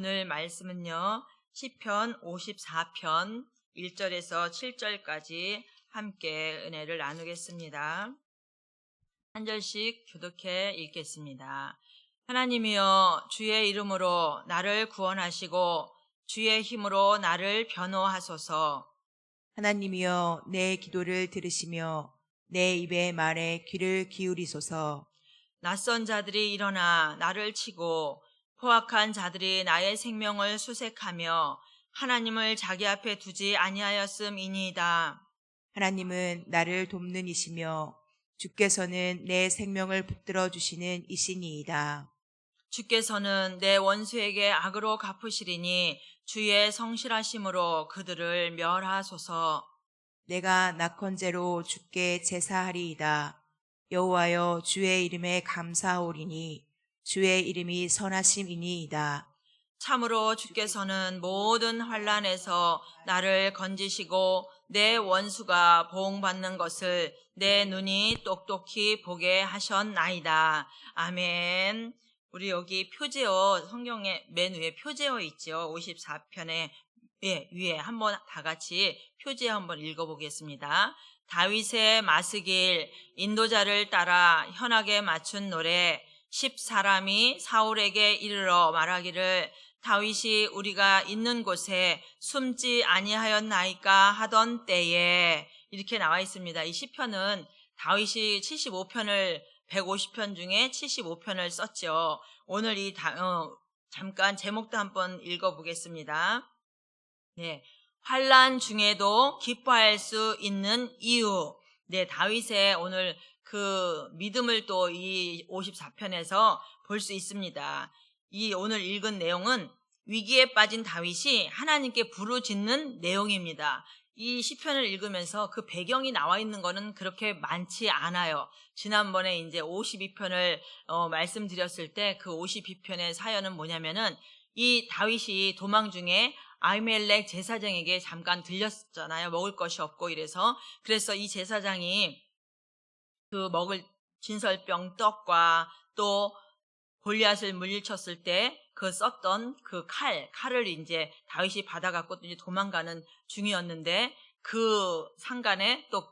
오늘 말씀은요, 시편 54편 1절에서 7절까지 함께 은혜를 나누겠습니다. 한 절씩 교독해 읽겠습니다. 하나님이여, 주의 이름으로 나를 구원하시고 주의 힘으로 나를 변호하소서. 하나님이여, 내 기도를 들으시며 내 입의 말에 귀를 기울이소서. 낯선 자들이 일어나 나를 치고 포악한 자들이 나의 생명을 수색하며 하나님을 자기 앞에 두지 아니하였음이니이다. 하나님은 나를 돕는 이시며 주께서는 내 생명을 붙들어 주시는 이시니이다. 주께서는 내 원수에게 악으로 갚으시리니 주의 성실하심으로 그들을 멸하소서. 내가 낙헌제로 주께 제사하리이다. 여호와여, 주의 이름에 감사하오리니 주의 이름이 선하심이니이다. 참으로 주께서는 모든 환난에서 나를 건지시고 내 원수가 보응받는 것을 내 눈이 똑똑히 보게 하셨나이다. 아멘. 우리 여기 표제어, 성경에 맨 위에 표제어 있죠. 54편에 위에 한번 다 같이 표제어 한번 읽어보겠습니다. 다윗의 마스길, 인도자를 따라 현악에 맞춘 노래. 10사람이 사울에게 이르러 말하기를 다윗이 우리가 있는 곳에 숨지 아니하였나이까 하던 때에, 이렇게 나와 있습니다. 이 시편은 다윗이 75편을 150편 중에 75편을 썼죠. 오늘 잠깐 제목도 한번 읽어보겠습니다. 네, 환난 중에도 기뻐할 수 있는 이유. 네, 다윗의 오늘 그 믿음을 또 이 54편에서 볼 수 있습니다. 이 오늘 읽은 내용은 위기에 빠진 다윗이 하나님께 부르짖는 내용입니다. 이 시편을 읽으면서 그 배경이 나와 있는 거는 그렇게 많지 않아요. 지난번에 이제 52편을 말씀드렸을 때 그 52편의 사연은 뭐냐면은 이 다윗이 도망 중에 아히멜렉 제사장에게 잠깐 들렸잖아요. 먹을 것이 없고 그래서 이 제사장이 그 먹을 진설병 떡과 또 골리앗을 물리쳤을 때 그 썼던 그 칼을 이제 다윗이 받아갖고 이제 도망가는 중이었는데, 그 상간에 또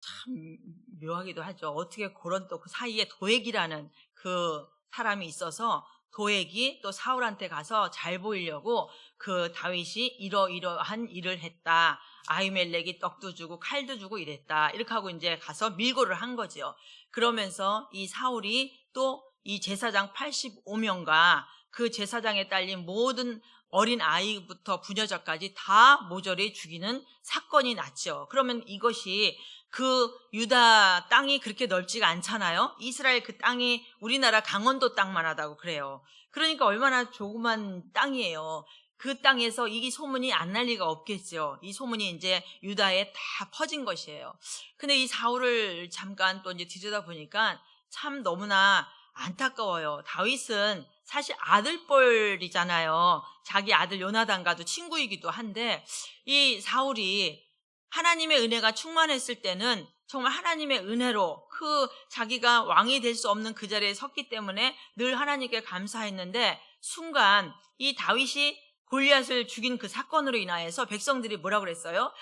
참 묘하기도 하죠. 어떻게 그런 또 그 사이에 도액이라는 그 사람이 있어서 도액이 또 사울한테 가서 잘 보이려고 그 다윗이 이러이러한 일을 했다. 아히멜렉이 떡도 주고 칼도 주고 이랬다. 이렇게 하고 이제 가서 밀고를 한 거죠. 그러면서 이 사울이 또 이 제사장 85명과 그 제사장에 딸린 모든 어린 아이부터 부녀자까지 다 모조리 죽이는 사건이 났죠. 그러면 이것이 그 유다 땅이 그렇게 넓지가 않잖아요. 이스라엘 그 땅이 우리나라 강원도 땅만 하다고 그래요. 그러니까 얼마나 조그만 땅이에요. 그 땅에서 이 소문이 안 날 리가 없겠죠. 이 소문이 이제 유다에 다 퍼진 것이에요. 근데 이 사울을 잠깐 또 이제 들여다보니까 참 너무나 안타까워요. 다윗은 사실 아들뻘이잖아요. 자기 아들 요나단과도 친구이기도 한데, 이 사울이 하나님의 은혜가 충만했을 때는 정말 하나님의 은혜로 그 자기가 왕이 될 수 없는 그 자리에 섰기 때문에 늘 하나님께 감사했는데, 순간 이 다윗이 골리앗을 죽인 그 사건으로 인하여서 백성들이 뭐라고 그랬어요?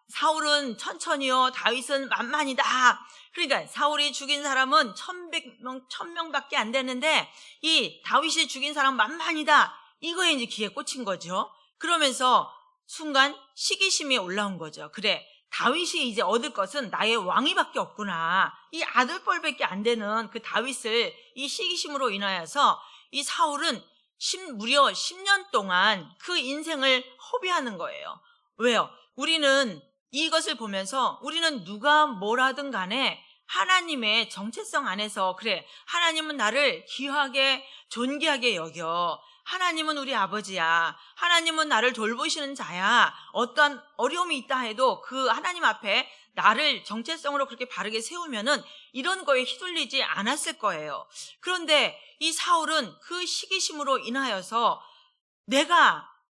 사울은 천천히요, 다윗은 만만이다. 그러니까 사울이 죽인 사람은 1000명밖에 안 되는데 이 다윗이 죽인 사람 만만이다. 이거에 이제 귀에 꽂힌 거죠. 그러면서 순간 시기심이 올라온 거죠. 그래, 다윗이 이제 얻을 것은 나의 왕위밖에 없구나. 이 아들뻘밖에 안 되는 그 다윗을 이 시기심으로 인하여서 이 사울은 무려 10년 동안 그 인생을 허비하는 거예요. 왜요? 우리는 이것을 보면서 우리는 누가 뭐라든 간에 하나님의 정체성 안에서, 그래, 하나님은 나를 귀하게 존귀하게 여겨. 하나님은 우리 아버지야. 하나님은 나를 돌보시는 자야. 어떠한 어려움이 있다 해도 그 하나님 앞에 나를 정체성으로 그렇게 바르게 세우면은 이런 거에 휘둘리지 않았을 거예요. 그런데 이 사울은 그 시기심으로 인하여서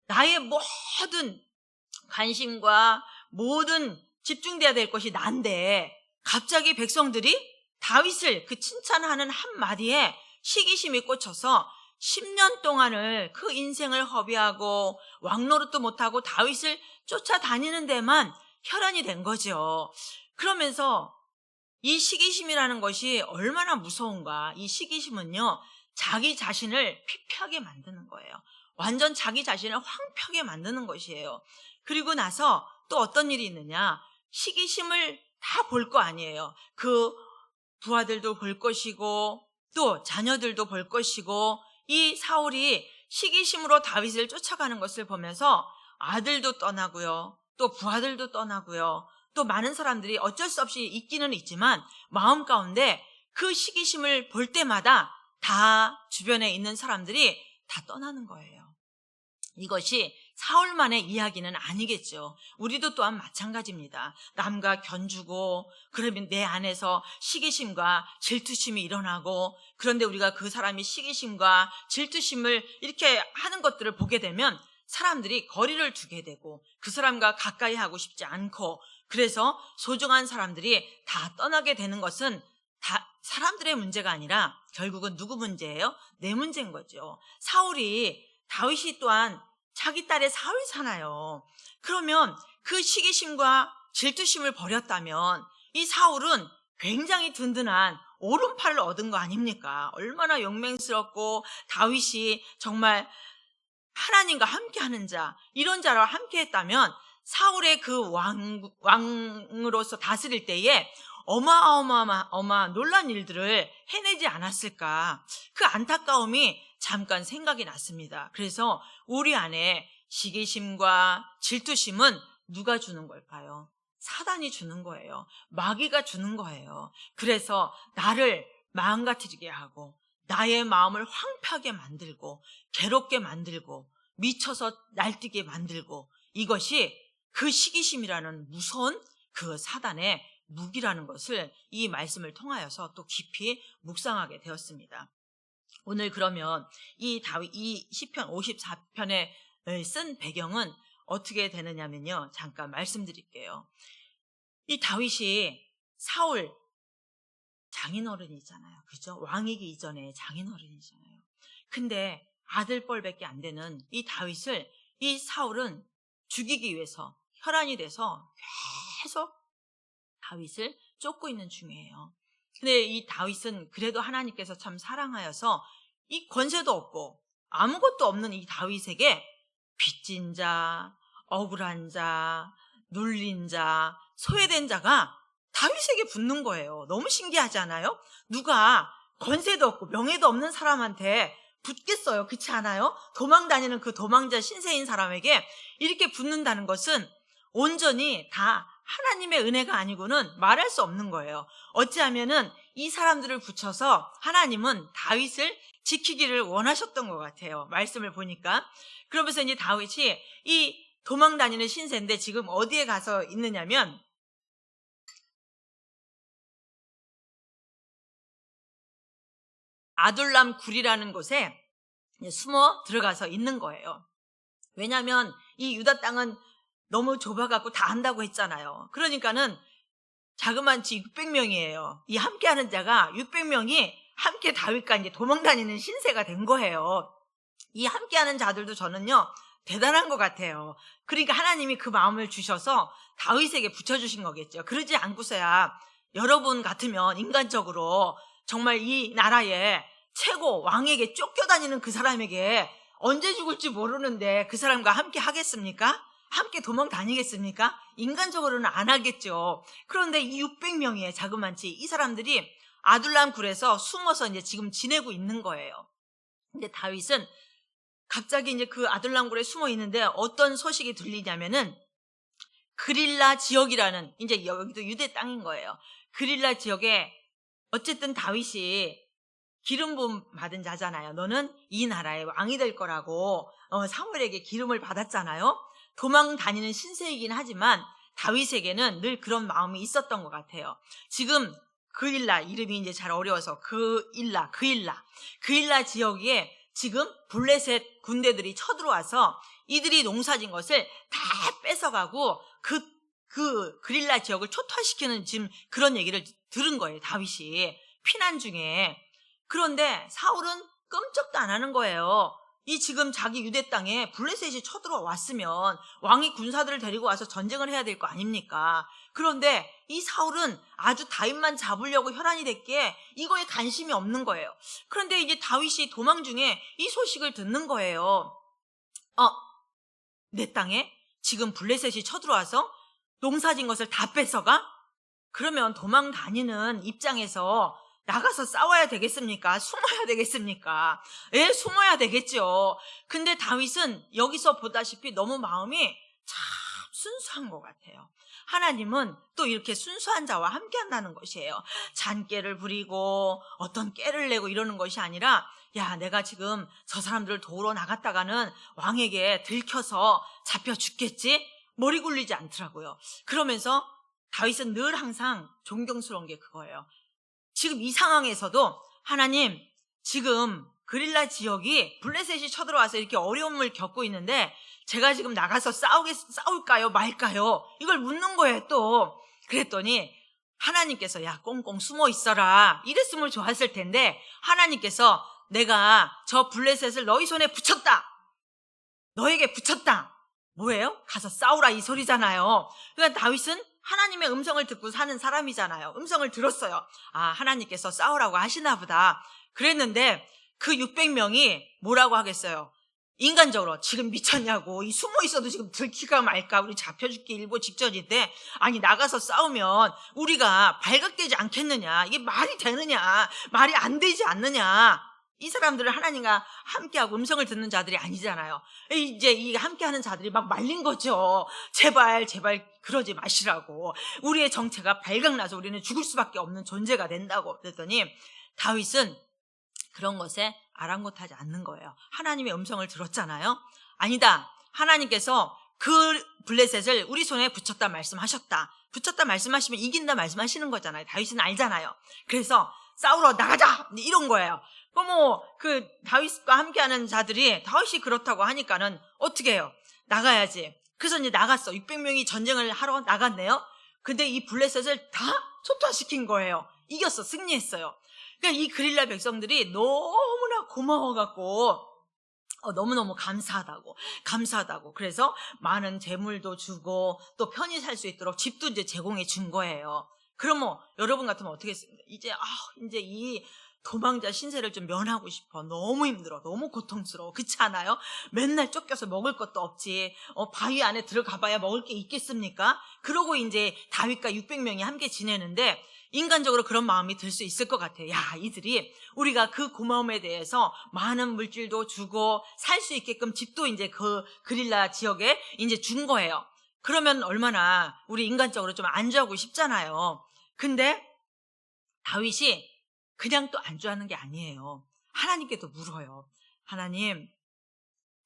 나의 모든 관심과 모든 집중돼야 될 것이 난데, 갑자기 백성들이 다윗을 그 칭찬하는 한마디에 시기심이 꽂혀서 10년 동안을 그 인생을 허비하고 왕노릇도 못하고 다윗을 쫓아다니는 데만 혈안이 된 거죠. 그러면서 이 시기심이라는 것이 얼마나 무서운가. 이 시기심은요, 자기 자신을 피폐하게 만드는 거예요. 완전 자기 자신을 황폐하게 만드는 것이에요. 그리고 나서 또 어떤 일이 있느냐, 시기심을 다 볼 거 아니에요. 그 부하들도 볼 것이고 또 자녀들도 볼 것이고, 이 사울이 시기심으로 다윗을 쫓아가는 것을 보면서 아들도 떠나고요, 또 부하들도 떠나고요, 또 많은 사람들이 어쩔 수 없이 있기는 있지만 마음 가운데 그 시기심을 볼 때마다 다 주변에 있는 사람들이 다 떠나는 거예요. 이것이 사울만의 이야기는 아니겠죠. 우리도 또한 마찬가지입니다. 남과 견주고, 그러면 내 안에서 시기심과 질투심이 일어나고, 그런데 우리가 그 사람이 시기심과 질투심을 이렇게 하는 것들을 보게 되면 사람들이 거리를 두게 되고, 그 사람과 가까이 하고 싶지 않고, 그래서 소중한 사람들이 다 떠나게 되는 것은 다 사람들의 문제가 아니라 결국은 누구 문제예요? 내 문제인 거죠. 다윗이 또한 자기 딸의 사울이잖아요. 그러면 그 시기심과 질투심을 버렸다면 이 사울은 굉장히 든든한 오른팔을 얻은 거 아닙니까? 얼마나 용맹스럽고, 다윗이 정말 하나님과 함께하는 자, 이런 자와 함께했다면 사울의 그 왕으로서 다스릴 때에 어마어마한 놀란 일들을 해내지 않았을까. 그 안타까움이 잠깐 생각이 났습니다. 그래서 우리 안에 시기심과 질투심은 누가 주는 걸까요? 사단이 주는 거예요. 마귀가 주는 거예요. 그래서 나를 망가뜨리게 하고, 나의 마음을 황폐하게 만들고, 괴롭게 만들고, 미쳐서 날뛰게 만들고, 이것이 그 시기심이라는 무서운 그 사단의 무기라는 것을 이 말씀을 통하여서 또 깊이 묵상하게 되었습니다. 오늘 그러면 이 시편 54편에 쓴 배경은 어떻게 되느냐면요, 잠깐 말씀드릴게요. 이 다윗이 사울 장인어른이잖아요. 그죠? 왕이기 이전에 장인어른이잖아요. 근데 아들뻘밖에 안 되는 이 다윗을 이 사울은 죽이기 위해서 혈안이 돼서 계속 다윗을 쫓고 있는 중이에요. 근데 이 다윗은 그래도 하나님께서 참 사랑하여서 이 권세도 없고 아무것도 없는 이 다윗에게 빚진 자, 억울한 자, 눌린 자, 소외된 자가 다윗에게 붙는 거예요. 너무 신기하지 않아요? 누가 권세도 없고 명예도 없는 사람한테 붙겠어요. 그렇지 않아요? 도망다니는 그 도망자 신세인 사람에게 이렇게 붙는다는 것은 온전히 다 하나님의 은혜가 아니고는 말할 수 없는 거예요. 어찌하면은 이 사람들을 붙여서 하나님은 다윗을 지키기를 원하셨던 것 같아요. 말씀을 보니까. 그러면서 이제 다윗이 이 도망다니는 신세인데 지금 어디에 가서 있느냐면 아둘람 굴이라는 곳에 숨어 들어가서 있는 거예요. 왜냐하면 이 유다 땅은 너무 좁아갖고 다 한다고 했잖아요. 그러니까는 자그만치 600명이에요. 이 함께하는 자가 600명이 함께 다윗과 이제 도망다니는 신세가 된 거예요. 이 함께하는 자들도 저는요 대단한 것 같아요. 그러니까 하나님이 그 마음을 주셔서 다윗에게 붙여주신 거겠죠. 그러지 않고서야 여러분 같으면 인간적으로 정말 이 나라의 최고 왕에게 쫓겨다니는 그 사람에게 언제 죽을지 모르는데 그 사람과 함께 하겠습니까? 함께 도망 다니겠습니까? 인간적으로는 안 하겠죠. 그런데 이 600명의 자그만치 이 사람들이 아둘람 굴에서 숨어서 이제 지금 지내고 있는 거예요. 근데 다윗은 갑자기 이제 그 아둘람 굴에 숨어 있는데 어떤 소식이 들리냐면은 그릴라 지역이라는, 이제 여기도 유대 땅인 거예요. 그릴라 지역에 어쨌든 다윗이 기름 부음 받은 자잖아요. 너는 이 나라의 왕이 될 거라고 사무엘에게 기름을 받았잖아요. 도망 다니는 신세이긴 하지만 다윗에게는 늘 그런 마음이 있었던 것 같아요. 지금 그일라, 이름이 이제 잘 어려워서 그일라 지역에 지금 블레셋 군대들이 쳐들어와서 이들이 농사진 것을 다 뺏어가고 그 그릴라 지역을 초토화시키는 지금 그런 얘기를 들은 거예요. 다윗이 피난 중에. 그런데 사울은 끔찍도 안 하는 거예요. 이 지금 자기 유대 땅에 블레셋이 쳐들어왔으면 왕이 군사들을 데리고 와서 전쟁을 해야 될 거 아닙니까? 그런데 이 사울은 아주 다윗만 잡으려고 혈안이 됐기에 이거에 관심이 없는 거예요. 그런데 이제 다윗이 도망 중에 이 소식을 듣는 거예요. 내 땅에 지금 블레셋이 쳐들어와서 농사진 것을 다 뺏어가? 그러면 도망 다니는 입장에서 나가서 싸워야 되겠습니까? 숨어야 되겠습니까? 예, 숨어야 되겠죠. 근데 다윗은 여기서 보다시피 너무 마음이 참 순수한 것 같아요. 하나님은 또 이렇게 순수한 자와 함께 한다는 것이에요. 잔꾀를 부리고 어떤 깨를 내고 이러는 것이 아니라, 야, 내가 지금 저 사람들을 도우러 나갔다가는 왕에게 들켜서 잡혀 죽겠지? 머리 굴리지 않더라고요. 그러면서 다윗은 늘 항상 존경스러운 게 그거예요. 지금 이 상황에서도 하나님, 지금 그릴라 지역이 블레셋이 쳐들어와서 이렇게 어려움을 겪고 있는데 제가 지금 나가서 싸울까요 말까요? 이걸 묻는 거예요. 또 그랬더니 하나님께서 야, 꽁꽁 숨어 있어라 이랬으면 좋았을 텐데, 하나님께서 내가 저 블레셋을 너희 손에 붙였다, 너에게 붙였다. 뭐예요? 가서 싸우라 이 소리잖아요. 그러니까 다윗은 하나님의 음성을 듣고 사는 사람이잖아요. 음성을 들었어요. 아, 하나님께서 싸우라고 하시나 보다. 그랬는데 그 600명이 뭐라고 하겠어요? 인간적으로 지금 미쳤냐고, 이 숨어 있어도 지금 들킬까 말까, 우리 잡혀 죽기 일보 직전인데 아니 나가서 싸우면 우리가 발각되지 않겠느냐, 이게 말이 되느냐, 말이 안 되지 않느냐. 이 사람들은 하나님과 함께하고 음성을 듣는 자들이 아니잖아요. 이제 이 함께하는 자들이 막 말린 거죠. 제발 그러지 마시라고. 우리의 정체가 발각나서 우리는 죽을 수밖에 없는 존재가 된다고. 그랬더니 다윗은 그런 것에 아랑곳하지 않는 거예요. 하나님의 음성을 들었잖아요. 아니다, 하나님께서 그 블레셋을 우리 손에 붙였다 말씀하셨다. 붙였다 말씀하시면 이긴다 말씀하시는 거잖아요. 다윗은 알잖아요. 그래서 싸우러 나가자 이런 거예요. 그 다윗과 함께하는 자들이 다윗이 그렇다고 하니까는 어떻게 해요? 나가야지. 그래서 이제 나갔어. 600명이 전쟁을 하러 나갔네요. 근데 이 블레셋을 다 초토화시킨 거예요. 이겼어. 승리했어요. 그러니까 이 그릴라 백성들이 너무나 고마워갖고 너무너무 감사하다고. 그래서 많은 재물도 주고 또 편히 살 수 있도록 집도 이제 제공해 준 거예요. 그러면 여러분 같으면 어떻게 했습니까? 이제 이 도망자 신세를 좀 면하고 싶어. 너무 힘들어. 너무 고통스러워. 그렇지 않아요? 맨날 쫓겨서 먹을 것도 없지. 바위 안에 들어가 봐야 먹을 게 있겠습니까? 그러고 이제 다윗과 600명이 함께 지내는데 인간적으로 그런 마음이 들 수 있을 것 같아요. 야, 이들이 우리가 그 고마움에 대해서 많은 물질도 주고 살 수 있게끔 집도 이제 그 그릴라 지역에 이제 준 거예요. 그러면 얼마나 우리 인간적으로 좀 안주하고 싶잖아요. 근데 다윗이 그냥 또 안주하는 게 아니에요. 하나님께도 물어요. 하나님,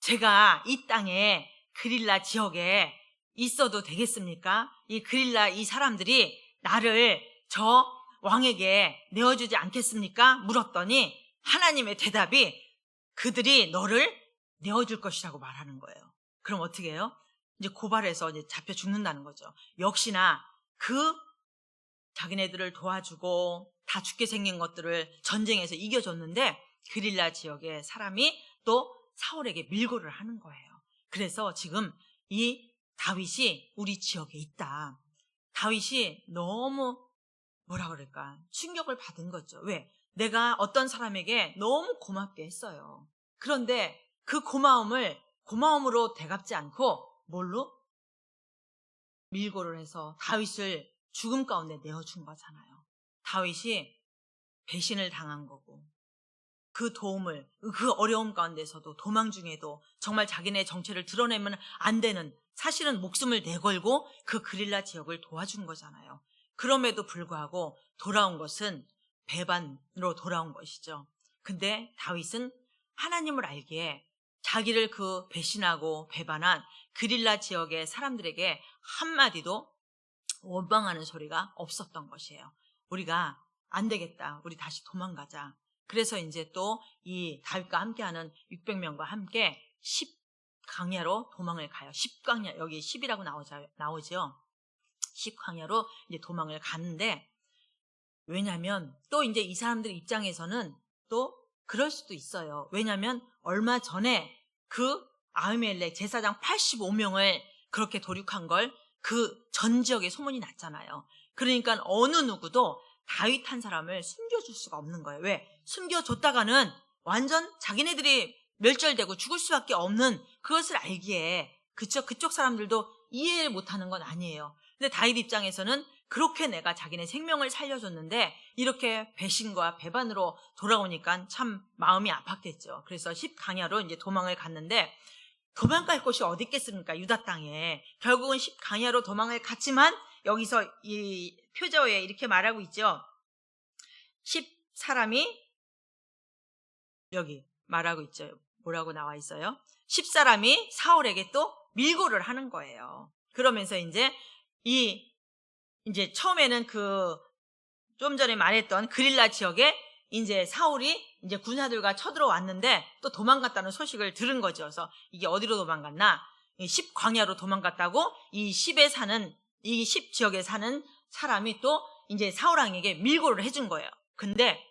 제가 이 땅에 그릴라 지역에 있어도 되겠습니까? 이 그릴라 이 사람들이 나를 저 왕에게 내어주지 않겠습니까? 물었더니 하나님의 대답이 그들이 너를 내어줄 것이라고 말하는 거예요. 그럼 어떻게 해요? 이제 고발해서 이제 잡혀 죽는다는 거죠. 역시나 그 자기네들을 도와주고 다 죽게 생긴 것들을 전쟁에서 이겨줬는데 그릴라 지역의 사람이 또 사울에게 밀고를 하는 거예요. 그래서 지금 이 다윗이 우리 지역에 있다. 다윗이 너무 뭐라 그럴까, 충격을 받은 거죠. 왜? 내가 어떤 사람에게 너무 고맙게 했어요. 그런데 그 고마움으로 대갚지 않고 뭘로? 밀고를 해서 다윗을 죽음 가운데 내어준 거잖아요. 다윗이 배신을 당한 거고, 그 도움을, 그 어려움 가운데서도 도망 중에도 정말 자기네 정체를 드러내면 안 되는, 사실은 목숨을 내걸고 그 그릴라 지역을 도와준 거잖아요. 그럼에도 불구하고 돌아온 것은 배반으로 돌아온 것이죠. 근데 다윗은 하나님을 알기에 자기를 그 배신하고 배반한 그릴라 지역의 사람들에게 한마디도 원망하는 소리가 없었던 것이에요. 우리가 안 되겠다, 우리 다시 도망가자. 그래서 이제 또 이 다윗과 함께하는 600명과 함께 10광야로 도망을 가요. 10광야, 여기 10이라고 나오죠. 10광야로 이제 도망을 가는데, 왜냐하면 또 이제 이 사람들 입장에서는 또 그럴 수도 있어요. 왜냐하면 얼마 전에 그 아히멜렉 제사장 85명을 그렇게 도륙한 걸 그 전 지역에 소문이 났잖아요. 그러니까 어느 누구도 다윗 한 사람을 숨겨줄 수가 없는 거예요. 왜? 숨겨줬다가는 완전 자기네들이 멸절되고 죽을 수밖에 없는 그것을 알기에 그쪽 사람들도 이해를 못하는 건 아니에요. 근데 다윗 입장에서는 그렇게 내가 자기네 생명을 살려줬는데 이렇게 배신과 배반으로 돌아오니까 참 마음이 아팠겠죠. 그래서 10강야로 이제 도망을 갔는데 도망갈 곳이 어디 있겠습니까? 유다 땅에. 결국은 10강야로 도망을 갔지만 여기서 이 표저에 이렇게 말하고 있죠. 10사람이 여기 말하고 있죠. 뭐라고 나와 있어요? 10사람이 사울에게 또 밀고를 하는 거예요. 그러면서 이제 처음에는 좀 전에 말했던 그릴라 지역에 이제 사울이 이제 군사들과 쳐들어왔는데 또 도망갔다는 소식을 들은 거죠. 그래서 이게 어디로 도망갔나? 10광야로 도망갔다고 이 10 지역에 사는 사람이 또 이제 사울왕에게 밀고를 해준 거예요. 근데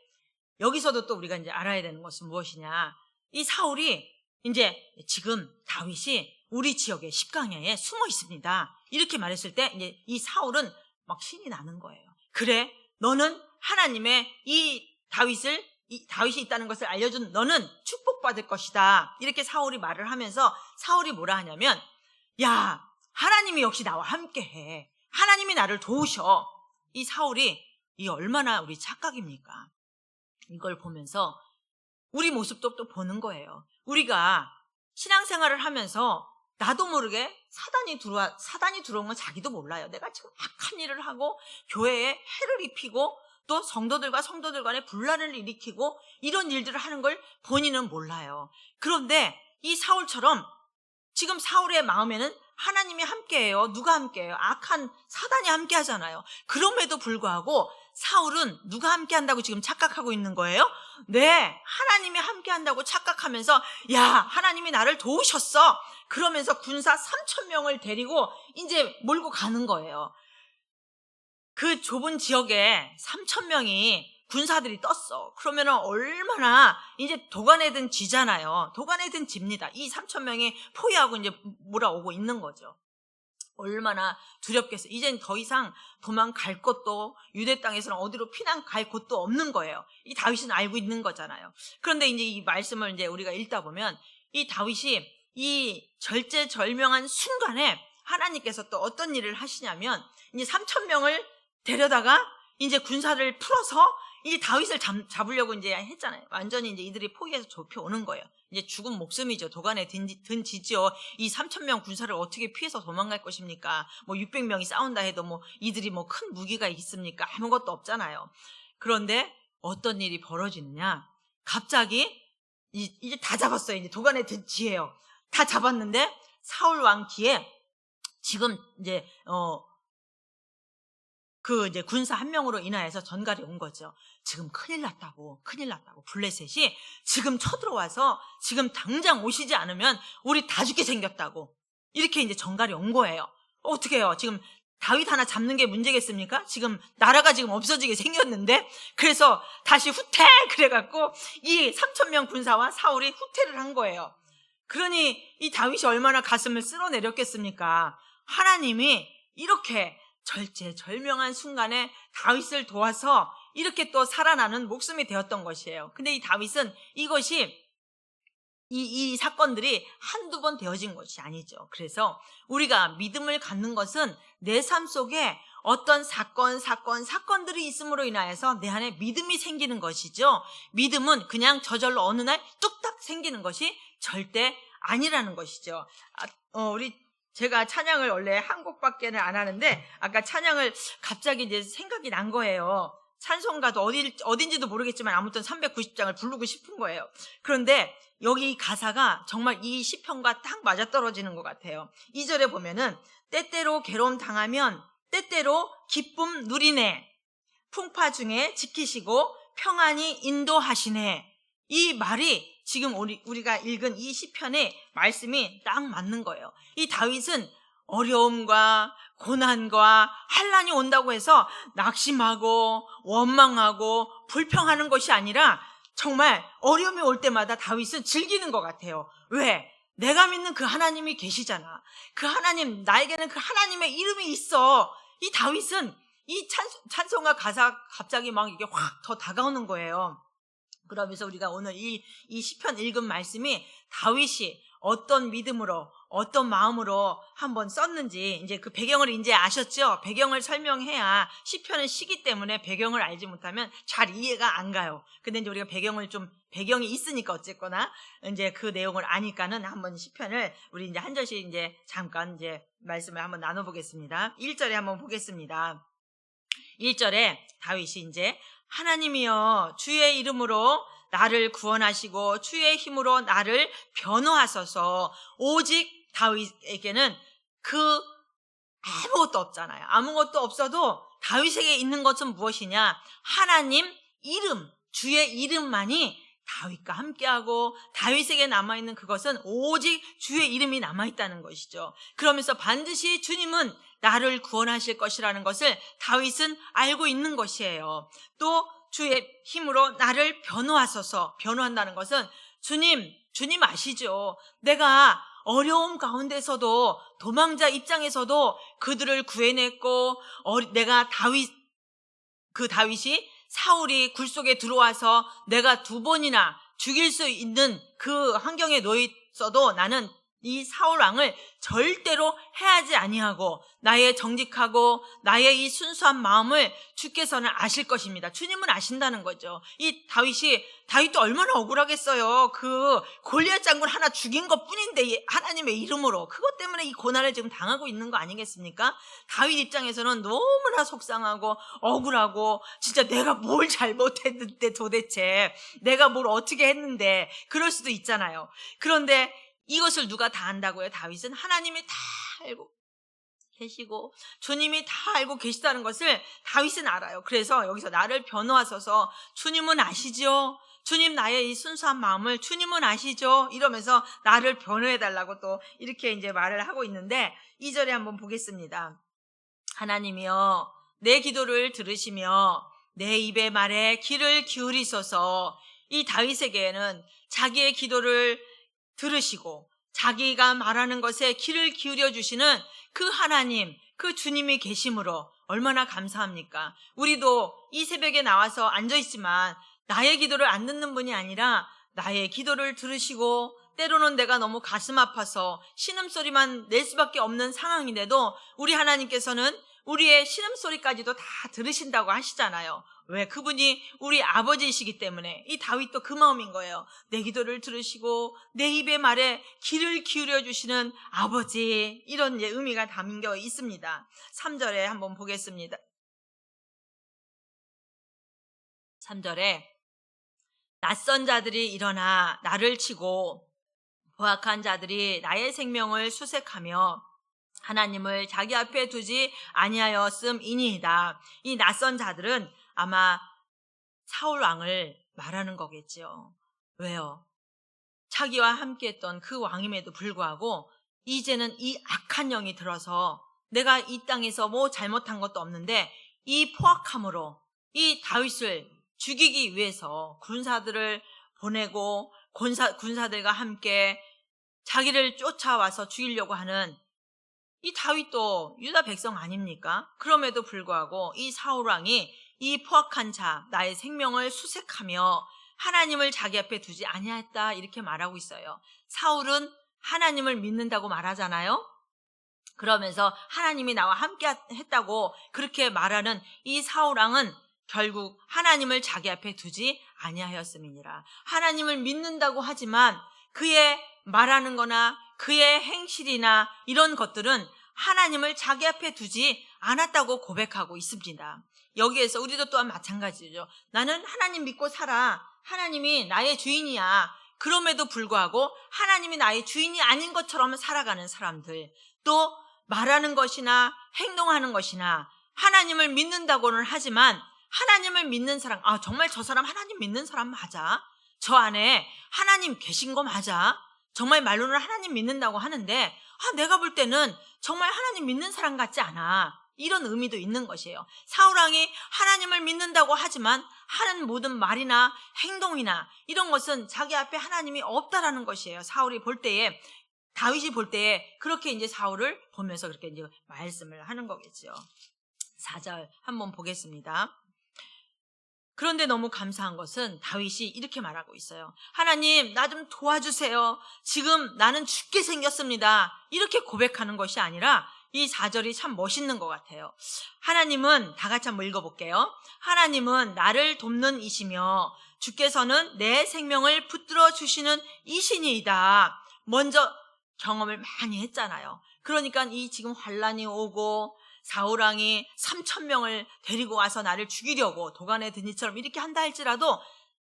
여기서도 또 우리가 이제 알아야 되는 것은 무엇이냐? 이 사울이 이제 지금 다윗이 우리 지역의 10광야에 숨어 있습니다. 이렇게 말했을 때 이제 이 사울은 막 신이 나는 거예요. 그래, 너는 하나님의 다윗이 있다는 것을 알려준 너는 축복받을 것이다. 이렇게 사울이 말을 하면서 사울이 뭐라 하냐면, 야, 하나님이 역시 나와 함께해. 하나님이 나를 도우셔. 이 사울이 이 얼마나 우리 착각입니까? 이걸 보면서 우리 모습도 또 보는 거예요. 우리가 신앙생활을 하면서 나도 모르게 사단이 들어온 건 자기도 몰라요. 내가 지금 악한 일을 하고 교회에 해를 입히고 또 성도들 간에 분란을 일으키고 이런 일들을 하는 걸 본인은 몰라요. 그런데 이 사울처럼 지금 사울의 마음에는 하나님이 함께해요. 누가 함께해요? 악한 사단이 함께하잖아요. 그럼에도 불구하고 사울은 누가 함께한다고 지금 착각하고 있는 거예요? 네, 하나님이 함께한다고 착각하면서 야, 하나님이 나를 도우셨어. 그러면서 군사 3,000명을 데리고 이제 몰고 가는 거예요. 그 좁은 지역에 3,000명이 군사들이 떴어. 그러면은 얼마나 이제 도간에 든 쥐잖아요. 도간에 든 쥐입니다. 이 3,000명이 포위하고 이제 몰아오고 있는 거죠. 얼마나 두렵겠어요. 이젠 더 이상 도망갈 곳도 유대 땅에서는 어디로 피난 갈 곳도 없는 거예요. 이 다윗은 알고 있는 거잖아요. 그런데 이제 이 말씀을 이제 우리가 읽다 보면 이 다윗이 이 절제절명한 순간에 하나님께서 또 어떤 일을 하시냐면 이제 3,000명을 데려다가 이제 군사를 풀어서 이제 다윗을 잡으려고 이제 했잖아요. 완전히 이제 이들이 포기해서 좁혀오는 거예요. 이제 죽은 목숨이죠. 도간에 든 지지요. 이 3,000명 군사를 어떻게 피해서 도망갈 것입니까? 뭐 600명이 싸운다 해도 뭐 이들이 뭐 큰 무기가 있습니까? 아무것도 없잖아요. 그런데 어떤 일이 벌어지느냐? 갑자기 이제 다 잡았어요. 이제 도간에 든 지예요. 다 잡았는데 사울 왕 뒤에 지금 이제 이제 군사 한 명으로 인하여서 전갈이 온 거죠. 지금 큰일 났다고 블레셋이 지금 쳐들어와서 지금 당장 오시지 않으면 우리 다 죽게 생겼다고 이렇게 이제 전갈이 온 거예요. 어떻게 해요? 지금 다윗 하나 잡는 게 문제겠습니까? 지금 나라가 지금 없어지게 생겼는데 그래서 다시 후퇴 그래갖고 이 3,000명 군사와 사울이 후퇴를 한 거예요. 그러니 이 다윗이 얼마나 가슴을 쓸어내렸겠습니까? 하나님이 이렇게 절제절명한 순간에 다윗을 도와서 이렇게 또 살아나는 목숨이 되었던 것이에요. 근데 이 다윗은 이것이 이 사건들이 한두 번 되어진 것이 아니죠. 그래서 우리가 믿음을 갖는 것은 내 삶 속에 어떤 사건들이 있음으로 인하여서 내 안에 믿음이 생기는 것이죠. 믿음은 그냥 저절로 어느 날 뚝딱 생기는 것이 절대 아니라는 것이죠. 제가 찬양을 원래 한 곡밖에는 안 하는데 아까 찬양을 갑자기 이제 생각이 난 거예요. 찬송가도 어딘지도 모르겠지만 아무튼 390장을 부르고 싶은 거예요. 그런데 여기 가사가 정말 이 시편과 딱 맞아떨어지는 것 같아요. 2절에 보면은 때때로 괴로움 당하면 때때로 기쁨 누리네. 풍파 중에 지키시고 평안히 인도하시네. 이 말이 지금 우리가 읽은 이 시편의 말씀이 딱 맞는 거예요. 이 다윗은 어려움과 고난과 환난이 온다고 해서 낙심하고 원망하고 불평하는 것이 아니라 정말 어려움이 올 때마다 다윗은 즐기는 것 같아요. 왜? 내가 믿는 그 하나님이 계시잖아. 그 하나님, 나에게는 그 하나님의 이름이 있어. 이 다윗은 이 찬송가 가사 갑자기 막 이게 확 더 다가오는 거예요. 그러면서 우리가 오늘 이 시편 읽은 말씀이 다윗이 어떤 믿음으로, 어떤 마음으로 한번 썼는지, 이제 그 배경을 이제 아셨죠? 배경을 설명해야, 시편은 시기 때문에 배경을 알지 못하면 잘 이해가 안 가요. 근데 이제 우리가 배경이 있으니까 어쨌거나 이제 그 내용을 아니까는 한번 시편을 우리 이제 한 절씩 이제 잠깐 이제 말씀을 한번 나눠보겠습니다. 1절에 한번 보겠습니다. 1절에 다윗이 이제 하나님이여 주의 이름으로 나를 구원하시고 주의 힘으로 나를 변호하소서. 오직 다윗에게는 아무것도 없잖아요. 아무것도 없어도 다윗에게 있는 것은 무엇이냐? 하나님 이름, 주의 이름만이 다윗과 함께하고 다윗에게 남아있는 그것은 오직 주의 이름이 남아있다는 것이죠. 그러면서 반드시 주님은 나를 구원하실 것이라는 것을 다윗은 알고 있는 것이에요. 또 주의 힘으로 나를 변호하소서. 변호한다는 것은 주님 아시죠? 내가 어려움 가운데서도 도망자 입장에서도 그들을 구해냈고, 내가 다윗이 사울이 굴 속에 들어와서 내가 2번이나 죽일 수 있는 그 환경에 놓였어도 나는 이 사울 왕을 절대로 해하지 아니하고 나의 정직하고 나의 이 순수한 마음을 주께서는 아실 것입니다. 주님은 아신다는 거죠. 이 다윗도 얼마나 억울하겠어요. 그 골리앗 장군 하나 죽인 것 뿐인데 하나님의 이름으로 그것 때문에 이 고난을 지금 당하고 있는 거 아니겠습니까? 다윗 입장에서는 너무나 속상하고 억울하고, 진짜 내가 뭘 잘못했는데, 도대체 내가 뭘 어떻게 했는데, 그럴 수도 있잖아요. 그런데 이것을 누가 다 안다고요? 다윗은 하나님이 다 알고 계시고 주님이 다 알고 계시다는 것을 다윗은 알아요. 그래서 여기서 나를 변호하소서. 주님은 아시죠? 주님, 나의 이 순수한 마음을 주님은 아시죠? 이러면서 나를 변호해달라고 또 이렇게 이제 말을 하고 있는데, 2절에 한번 보겠습니다. 하나님이여 내 기도를 들으시며 내 입의 말에 귀를 기울이소서. 이 다윗에게는 자기의 기도를 들으시고 자기가 말하는 것에 귀를 기울여 주시는 그 하나님, 그 주님이 계심으로 얼마나 감사합니까? 우리도 이 새벽에 나와서 앉아있지만 나의 기도를 안 듣는 분이 아니라 나의 기도를 들으시고, 때로는 내가 너무 가슴 아파서 신음소리만 낼 수밖에 없는 상황인데도 우리 하나님께서는 우리의 신음소리까지도 다 들으신다고 하시잖아요. 왜? 그분이 우리 아버지이시기 때문에. 이 다윗도 그 마음인 거예요. 내 기도를 들으시고 내 입의 말에 귀를 기울여 주시는 아버지, 이런 의미가 담겨 있습니다. 3절에 한번 보겠습니다. 3절에 낯선 자들이 일어나 나를 치고 포악한 자들이 나의 생명을 수색하며 하나님을 자기 앞에 두지 아니하였음이니이다. 이 낯선 자들은 아마 사울 왕을 말하는 거겠죠. 왜요? 자기와 함께했던 그 왕임에도 불구하고 이제는 이 악한 영이 들어서 내가 이 땅에서 뭐 잘못한 것도 없는데 이 포악함으로 이 다윗을 죽이기 위해서 군사들을 보내고 군사들과 함께 자기를 쫓아와서 죽이려고 하는 이 다윗도 유다 백성 아닙니까? 그럼에도 불구하고 이 사울 왕이 이 포악한 자, 나의 생명을 수색하며 하나님을 자기 앞에 두지 아니하였다, 이렇게 말하고 있어요. 사울은 하나님을 믿는다고 말하잖아요. 그러면서 하나님이 나와 함께 했다고 그렇게 말하는 이 사울 왕은 결국 하나님을 자기 앞에 두지 아니하였음이니라. 하나님을 믿는다고 하지만 그의 말하는 거나 그의 행실이나 이런 것들은 하나님을 자기 앞에 두지 않았다고 고백하고 있습니다. 여기에서 우리도 또한 마찬가지죠. 나는 하나님 믿고 살아. 하나님이 나의 주인이야. 그럼에도 불구하고 하나님이 나의 주인이 아닌 것처럼 살아가는 사람들, 또 말하는 것이나 행동하는 것이나 하나님을 믿는다고는 하지만 하나님을 믿는 사람, 정말 저 사람 하나님 믿는 사람 맞아? 저 안에 하나님 계신 거 맞아? 정말 말로는 하나님 믿는다고 하는데 내가 볼 때는 정말 하나님 믿는 사람 같지 않아. 이런 의미도 있는 것이에요. 사울왕이 하나님을 믿는다고 하지만 하는 모든 말이나 행동이나 이런 것은 자기 앞에 하나님이 없다라는 것이에요. 사울이 볼 때에, 다윗이 볼 때에 그렇게 이제 사울을 보면서 그렇게 이제 말씀을 하는 거겠죠. 4절 한번 보겠습니다. 그런데 너무 감사한 것은 다윗이 이렇게 말하고 있어요. 하나님, 나 좀 도와주세요. 지금 나는 죽게 생겼습니다. 이렇게 고백하는 것이 아니라 이 4절이 참 멋있는 것 같아요. 하나님은, 다 같이 한번 읽어볼게요. 하나님은 나를 돕는 이시며 주께서는 내 생명을 붙들어 주시는 이신이다. 먼저 경험을 많이 했잖아요. 그러니까 이 지금 환란이 오고 사울왕이 3,000명을 데리고 와서 나를 죽이려고 도간에 든 이처럼 이렇게 한다 할지라도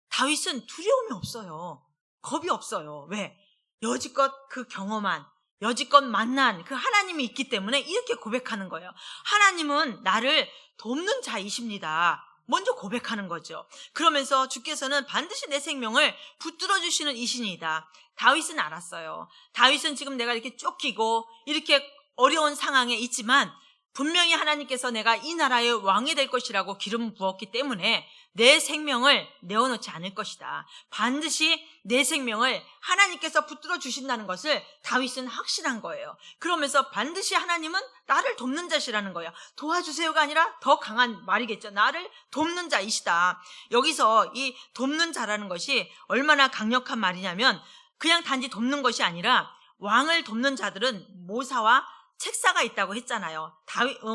다윗은 두려움이 없어요. 겁이 없어요. 왜? 여지껏 그 경험한, 여지껏 만난 그 하나님이 있기 때문에 이렇게 고백하는 거예요. 하나님은 나를 돕는 자이십니다. 먼저 고백하는 거죠. 그러면서 주께서는 반드시 내 생명을 붙들어 주시는 이신이다. 다윗은 알았어요. 다윗은 지금 내가 이렇게 쫓기고 이렇게 어려운 상황에 있지만 분명히 하나님께서 내가 이 나라의 왕이 될 것이라고 기름 부었기 때문에 내 생명을 내어놓지 않을 것이다. 반드시 내 생명을 하나님께서 붙들어 주신다는 것을 다윗은 확신한 거예요. 그러면서 반드시 하나님은 나를 돕는 자시라는 거예요. 도와주세요가 아니라 더 강한 말이겠죠. 나를 돕는 자이시다. 여기서 이 돕는 자라는 것이 얼마나 강력한 말이냐면 그냥 단지 돕는 것이 아니라 왕을 돕는 자들은 모사와 책사가 있다고 했잖아요.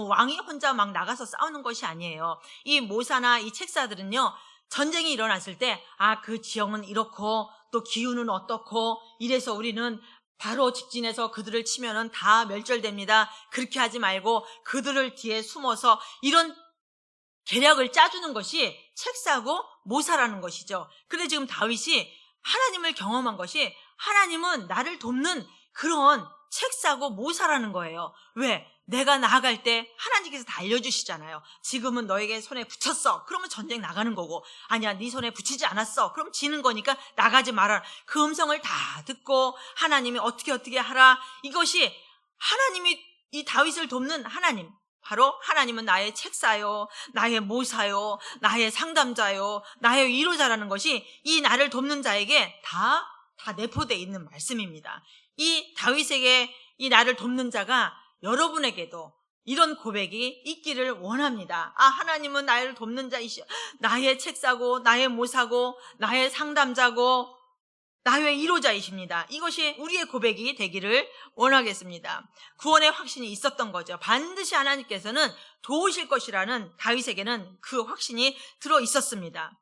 왕이 혼자 막 나가서 싸우는 것이 아니에요. 이 모사나 이 책사들은요, 전쟁이 일어났을 때, 그 지형은 이렇고, 또 기후는 어떻고, 이래서 우리는 바로 직진해서 그들을 치면은 다 멸절됩니다. 그렇게 하지 말고 그들을 뒤에 숨어서 이런 계략을 짜주는 것이 책사고 모사라는 것이죠. 근데 지금 다윗이 하나님을 경험한 것이 하나님은 나를 돕는 그런 책사고 모사라는 거예요. 왜? 내가 나아갈 때 하나님께서 다 알려주시잖아요. 지금은 너에게 손에 붙였어. 그러면 전쟁 나가는 거고, 아니야, 네 손에 붙이지 않았어. 그럼 지는 거니까 나가지 마라. 그 음성을 다 듣고 하나님이 어떻게 하라. 이것이 하나님이 이 다윗을 돕는 하나님, 바로 하나님은 나의 책사요, 나의 모사요, 나의 상담자요, 나의 위로자라는 것이 이 나를 돕는 자에게 다 내포되어 있는 말씀입니다. 이 다윗에게 이 나를 돕는 자가 여러분에게도 이런 고백이 있기를 원합니다. 하나님은 나를 돕는 자이시여, 나의 책사고, 나의 모사고, 나의 상담자고, 나의 위로자이십니다. 이것이 우리의 고백이 되기를 원하겠습니다. 구원의 확신이 있었던 거죠. 반드시 하나님께서는 도우실 것이라는 다윗에게는 그 확신이 들어 있었습니다.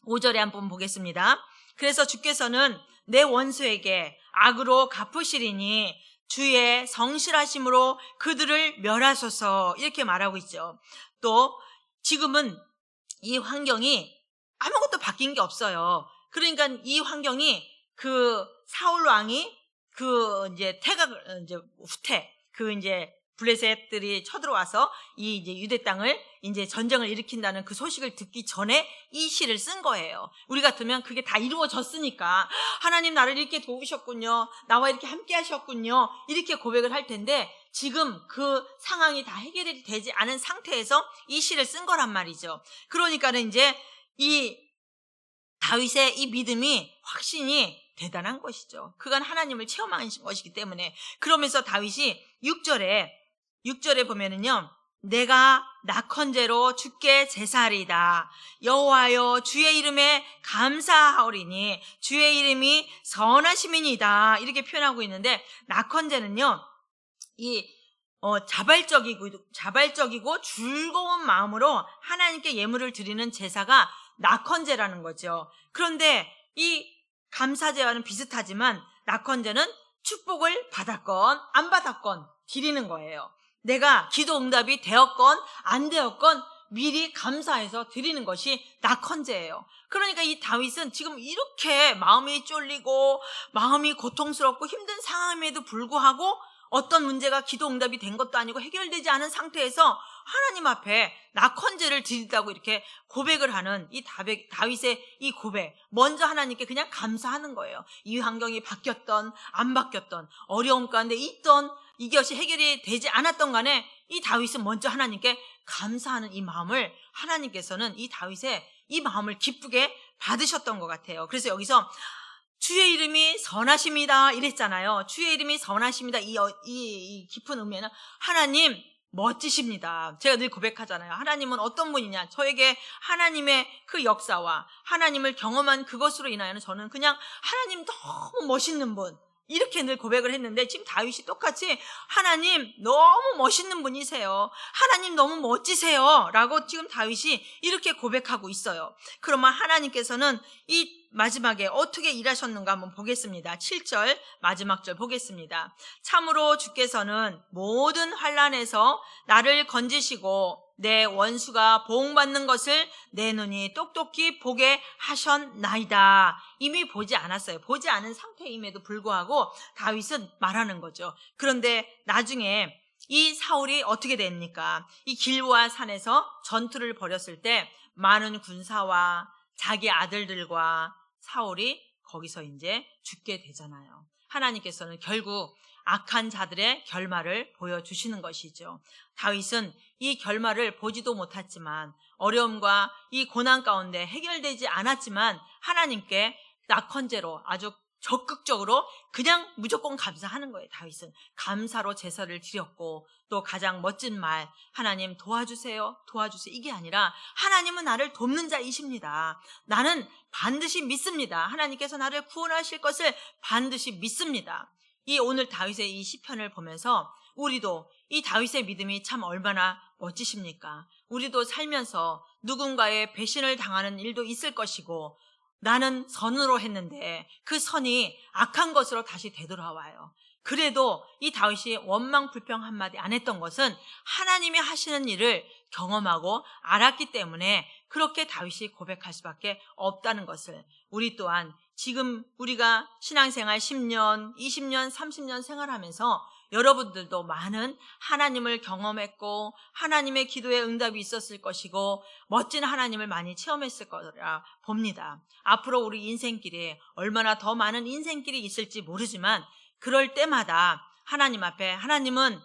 5절에 한번 보겠습니다. 그래서 주께서는 내 원수에게 악으로 갚으시리니 주의 성실하심으로 그들을 멸하소서, 이렇게 말하고 있죠. 또 지금은 이 환경이 아무것도 바뀐 게 없어요. 그러니까 이 환경이 그 사울 왕이 그 이제 후퇴 그 이제 블레셋들이 쳐들어와서 이 이제 유대 땅을 이제 전쟁을 일으킨다는 그 소식을 듣기 전에 이 시를 쓴 거예요. 우리 같으면 그게 다 이루어졌으니까 하나님 나를 이렇게 도우셨군요, 나와 이렇게 함께 하셨군요, 이렇게 고백을 할 텐데 지금 그 상황이 다 해결이 되지 않은 상태에서 이 시를 쓴 거란 말이죠. 그러니까는 이제 이 다윗의 이 믿음이, 확신이 대단한 것이죠. 그건 하나님을 체험한 것이기 때문에. 그러면서 다윗이 6절에 보면은요, 내가 낙헌제로 주께 제사하리이다. 여호와여 주의 이름에 감사하오리니 주의 이름이 선하심이니이다. 이렇게 표현하고 있는데, 낙헌제는요, 자발적이고 즐거운 마음으로 하나님께 예물을 드리는 제사가 낙헌제라는 거죠. 그런데 이 감사제와는 비슷하지만 낙헌제는 축복을 받았건 안 받았건 드리는 거예요. 내가 기도 응답이 되었건 안 되었건 미리 감사해서 드리는 것이 낙헌제예요. 그러니까 이 다윗은 지금 이렇게 마음이 쫄리고 마음이 고통스럽고 힘든 상황임에도 불구하고 어떤 문제가 기도 응답이 된 것도 아니고 해결되지 않은 상태에서 하나님 앞에 낙헌제를 드린다고 이렇게 고백을 하는 이 다윗의 이 고백, 먼저 하나님께 그냥 감사하는 거예요. 이 환경이 바뀌었던 안 바뀌었던, 어려움 가운데 있던, 이것이 해결이 되지 않았던 간에 이 다윗은 먼저 하나님께 감사하는 이 마음을 하나님께서는 이 다윗의 이 마음을 기쁘게 받으셨던 것 같아요. 그래서 여기서 주의 이름이 선하십니다 이랬잖아요. 주의 이름이 선하십니다. 이 깊은 의미에는 하나님 멋지십니다. 제가 늘 고백하잖아요. 하나님은 어떤 분이냐. 저에게 하나님의 그 역사와 하나님을 경험한 그것으로 인하여는 저는 그냥 하나님 너무 멋있는 분, 이렇게 늘 고백을 했는데, 지금 다윗이 똑같이 하나님 너무 멋있는 분이세요, 하나님 너무 멋지세요 라고 지금 다윗이 이렇게 고백하고 있어요. 그러면 하나님께서는 이 마지막에 어떻게 일하셨는가 한번 보겠습니다. 7절 마지막 절 보겠습니다. 참으로 주께서는 모든 환난에서 나를 건지시고 내 원수가 보응받는 것을 내 눈이 똑똑히 보게 하셨나이다. 이미 보지 않았어요. 보지 않은 상태임에도 불구하고 다윗은 말하는 거죠. 그런데 나중에 이 사울이 어떻게 됩니까? 이 길보아 산에서 전투를 벌였을 때 많은 군사와 자기 아들들과 사울이 거기서 이제 죽게 되잖아요. 하나님께서는 결국 악한 자들의 결말을 보여주시는 것이죠. 다윗은 이 결말을 보지도 못했지만, 어려움과 이 고난 가운데 해결되지 않았지만 하나님께 낙헌제로 아주 적극적으로 그냥 무조건 감사하는 거예요. 다윗은 감사로 제사를 드렸고, 또 가장 멋진 말, 하나님 도와주세요, 도와주세요, 이게 아니라 하나님은 나를 돕는 자이십니다. 나는 반드시 믿습니다. 하나님께서 나를 구원하실 것을 반드시 믿습니다. 이 오늘 다윗의 이 시편을 보면서 우리도 이 다윗의 믿음이 참 얼마나 멋지십니까? 우리도 살면서 누군가의 배신을 당하는 일도 있을 것이고, 나는 선으로 했는데 그 선이 악한 것으로 다시 되돌아와요. 그래도 이 다윗이 원망 불평 한마디 안 했던 것은 하나님이 하시는 일을 경험하고 알았기 때문에 그렇게 다윗이 고백할 수밖에 없다는 것을, 우리 또한 지금 우리가 신앙생활 10년, 20년, 30년 생활하면서 여러분들도 많은 하나님을 경험했고 하나님의 기도에 응답이 있었을 것이고 멋진 하나님을 많이 체험했을 거라 봅니다. 앞으로 우리 인생길에 얼마나 더 많은 인생길이 있을지 모르지만 그럴 때마다 하나님 앞에, 하나님은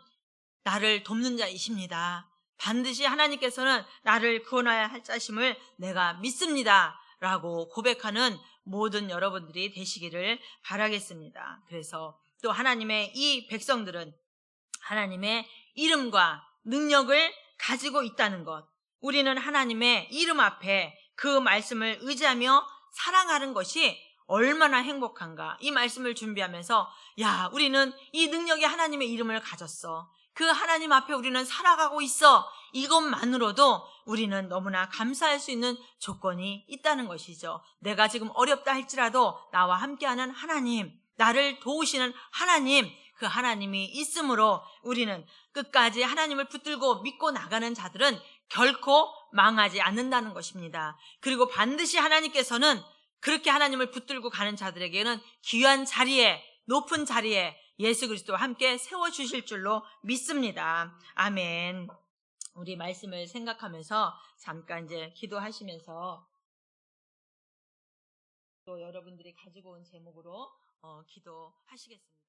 나를 돕는 자이십니다, 반드시 하나님께서는 나를 구원해야 할 자심을 내가 믿습니다 라고 고백하는 모든 여러분들이 되시기를 바라겠습니다. 그래서 또 하나님의 이 백성들은 하나님의 이름과 능력을 가지고 있다는 것, 우리는 하나님의 이름 앞에 그 말씀을 의지하며 살아가는 것이 얼마나 행복한가. 이 말씀을 준비하면서 우리는 이 능력의 하나님의 이름을 가졌어, 그 하나님 앞에 우리는 살아가고 있어, 이것만으로도 우리는 너무나 감사할 수 있는 조건이 있다는 것이죠. 내가 지금 어렵다 할지라도 나와 함께하는 하나님, 나를 도우시는 하나님, 그 하나님이 있으므로 우리는 끝까지 하나님을 붙들고 믿고 나가는 자들은 결코 망하지 않는다는 것입니다. 그리고 반드시 하나님께서는 그렇게 하나님을 붙들고 가는 자들에게는 귀한 자리에, 높은 자리에 예수 그리스도와 함께 세워주실 줄로 믿습니다. 아멘. 우리 말씀을 생각하면서 잠깐 이제 기도하시면서 또 여러분들이 가지고 온 제목으로 기도하시겠습니다.